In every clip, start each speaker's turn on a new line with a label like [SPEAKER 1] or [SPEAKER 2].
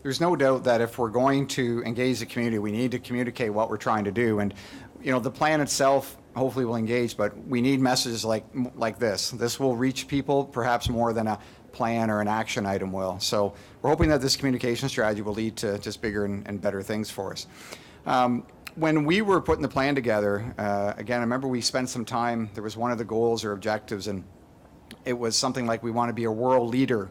[SPEAKER 1] there's no doubt that if we're going to engage the community, we need to communicate what we're trying to do. And, the plan itself hopefully will engage, but we need messages like this. This will reach people perhaps more than a plan or an action item will. So we're hoping that this communication strategy will lead to just bigger and better things for us. When we were putting the plan together, again, I remember we spent some time, there was one of the goals or objectives, and it was something like we want to be a world leader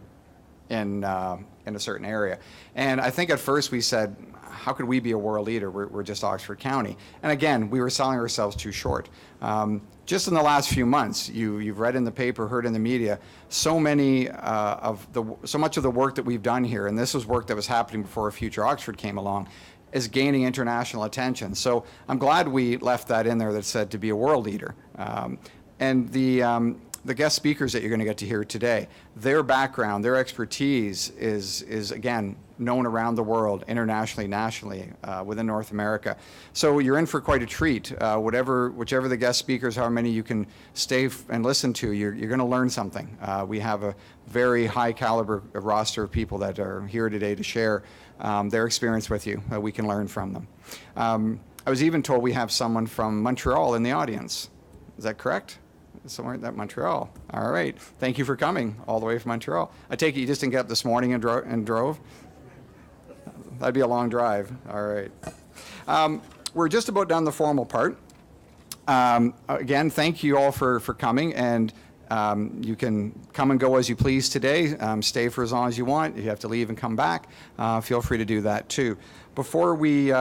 [SPEAKER 1] in a certain area. And I think at first we said, how could we be a world leader? We're just Oxford County. And again, we were selling ourselves too short. Just in the last few months, you've read in the paper, heard in the media, so much of the work that we've done here, and this was work that was happening before Future Oxford came along, is gaining international attention. So I'm glad we left that in there that said to be a world leader. And the guest speakers that you're going to get to hear today, their background, their expertise is again, known around the world, internationally, nationally, within North America. So you're in for quite a treat. Whichever the guest speakers, however many you can stay and listen to, you're going to learn something. We have a very high caliber roster of people that are here today to share their experience with you. We can learn from them. I was even told we have someone from Montreal in the audience. Is that correct? Somewhere at Montreal. All right. Thank you for coming all the way from Montreal. I take it you just didn't get up this morning and drove? That'd be a long drive. All right. We're just about done the formal part. Again, thank you all for coming, and you can come and go as you please today. Stay for as long as you want. If you have to leave and come back, feel free to do that too. Before we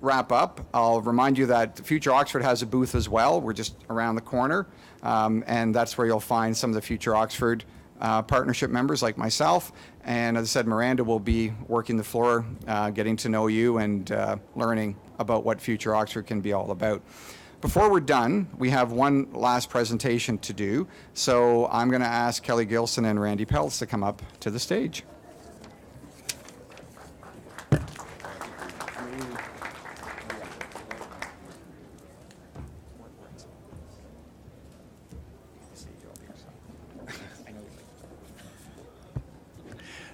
[SPEAKER 1] wrap up, I'll remind you that Future Oxford has a booth as well. We're just around the corner, and that's where you'll find some of the Future Oxford partnership members like myself. And as I said, Miranda will be working the floor, getting to know you and learning about what Future Oxford can be all about. Before we're done, we have one last presentation to do. So I'm going to ask Kelly Gilson and Randy Peltz to come up to the stage.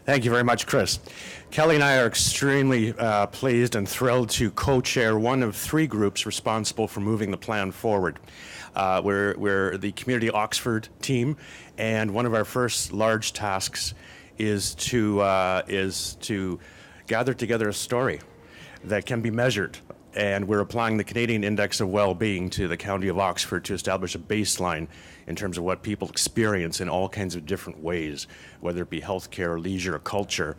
[SPEAKER 2] Thank you very much, Chris. Kelly and I are extremely pleased and thrilled to co-chair one of three groups responsible for moving the plan forward. We're the Community Oxford team, and one of our first large tasks is to gather together a story that can be measured. And we're applying the Canadian Index of Wellbeing to the County of Oxford to establish a baseline in terms of what people experience in all kinds of different ways, whether it be healthcare, leisure, culture,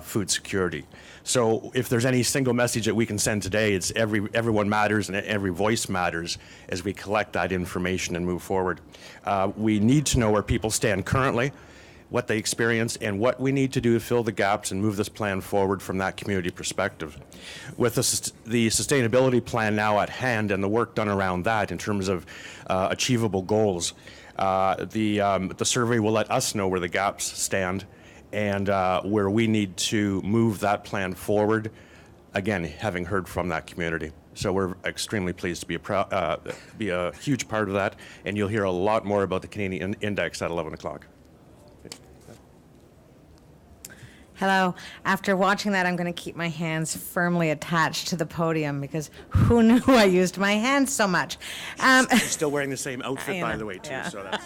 [SPEAKER 2] food security. So if there's any single message that we can send today, it's everyone matters and every voice matters as we collect that information and move forward. We need to know where people stand currently, what they experience, and what we need to do to fill the gaps and move this plan forward from that community perspective. With the sustainability plan now at hand and the work done around that in terms of achievable goals, the survey will let us know where the gaps stand and where we need to move that plan forward, again, having heard from that community. So we're extremely pleased to be a huge part of that, and you'll hear a lot more about the Canadian Index at 11 o'clock.
[SPEAKER 3] Hello. After watching that, I'm going to keep my hands firmly attached to the podium because who knew I used my hands so much?
[SPEAKER 2] She's still wearing the same outfit, by the way, too. Yeah. So that's.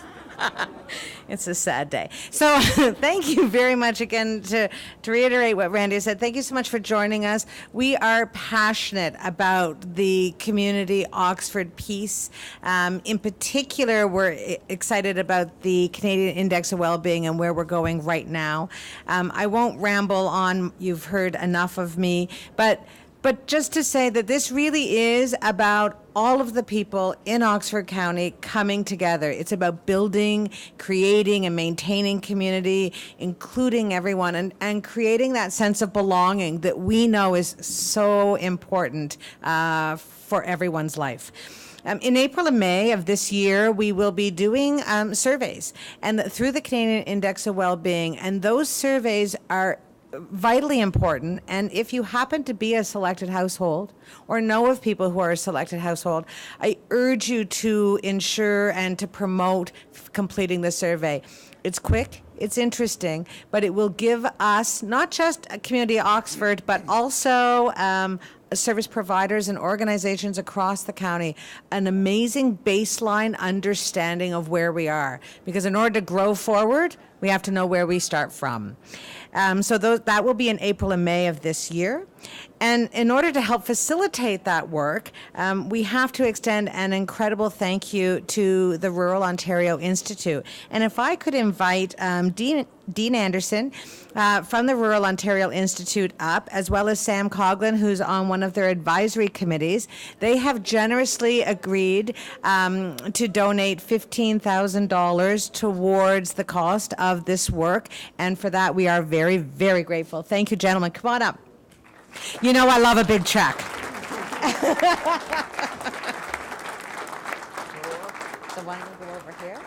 [SPEAKER 3] It's a sad day. So thank you very much again to reiterate what Randy said. Thank you so much for joining us. We are passionate about the community Oxford piece. In particular, we're excited about the Canadian Index of Wellbeing and where we're going right now. I won't ramble on. You've heard enough of me, but just to say that this really is about all of the people in Oxford County coming together. It's about building, creating, and maintaining community, including everyone, and creating that sense of belonging that we know is so important for everyone's life. In April and May of this year, we will be doing surveys and through the Canadian Index of Wellbeing, and those surveys are vitally important. And if you happen to be a selected household or know of people who are a selected household, I urge you to ensure and to promote completing the survey. It's quick, it's interesting, but it will give us, not just a community of Oxford, but also service providers and organizations across the county, an amazing baseline understanding of where we are. Because in order to grow forward, we have to know where we start from. So that will be in April and May of this year. And in order to help facilitate that work, we have to extend an incredible thank you to the Rural Ontario Institute. And if I could invite Dean Anderson from the Rural Ontario Institute up, as well as Sam Coughlin, who's on one of their advisory committees. They have generously agreed to donate $15,000 towards the cost of this work. And for that, we are very, very grateful. Thank you, gentlemen. Come on up. You know I love a big check. So why don't we go over here?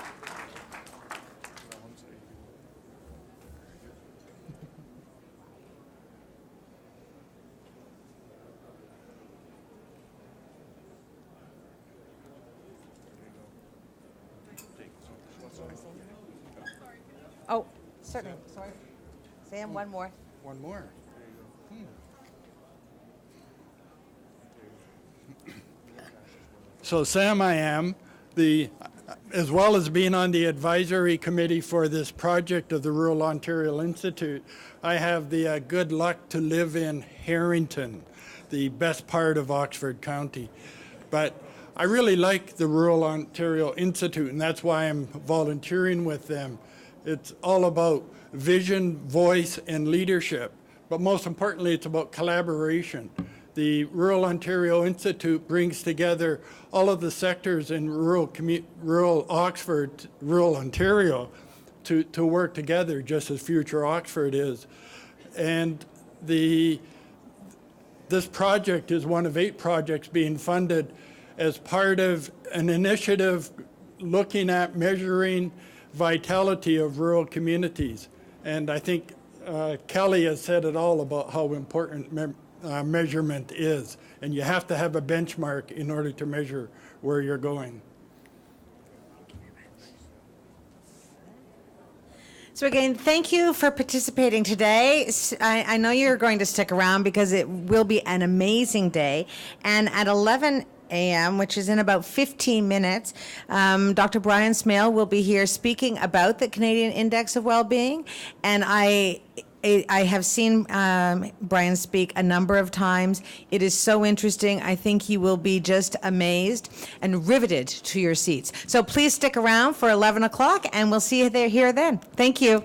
[SPEAKER 3] Oh, certainly. Sorry. Sam, one more.
[SPEAKER 4] One more. So Sam, I am as well as being on the advisory committee for this project of the Rural Ontario Institute, I have the good luck to live in Harrington, the best part of Oxford County. But I really like the Rural Ontario Institute, and that's why I'm volunteering with them. It's all about vision, voice, and leadership. But most importantly, it's about collaboration. The Rural Ontario Institute brings together all of the sectors in rural Oxford, rural Ontario, to work together, just as future Oxford is. And this project is one of 8 projects being funded as part of an initiative looking at measuring vitality of rural communities. And I think Kelly has said it all about how important measurement is, and you have to have a benchmark in order to measure where you're going.
[SPEAKER 3] So again, thank you for participating today. I know you're going to stick around because it will be an amazing day. And at 11 a.m., which is in about 15 minutes, Dr. Brian Smale will be here speaking about the Canadian Index of Wellbeing. And I have seen Brian speak a number of times. It is so interesting. I think you will be just amazed and riveted to your seats. So please stick around for 11 o'clock, and we'll see you here then. Thank you.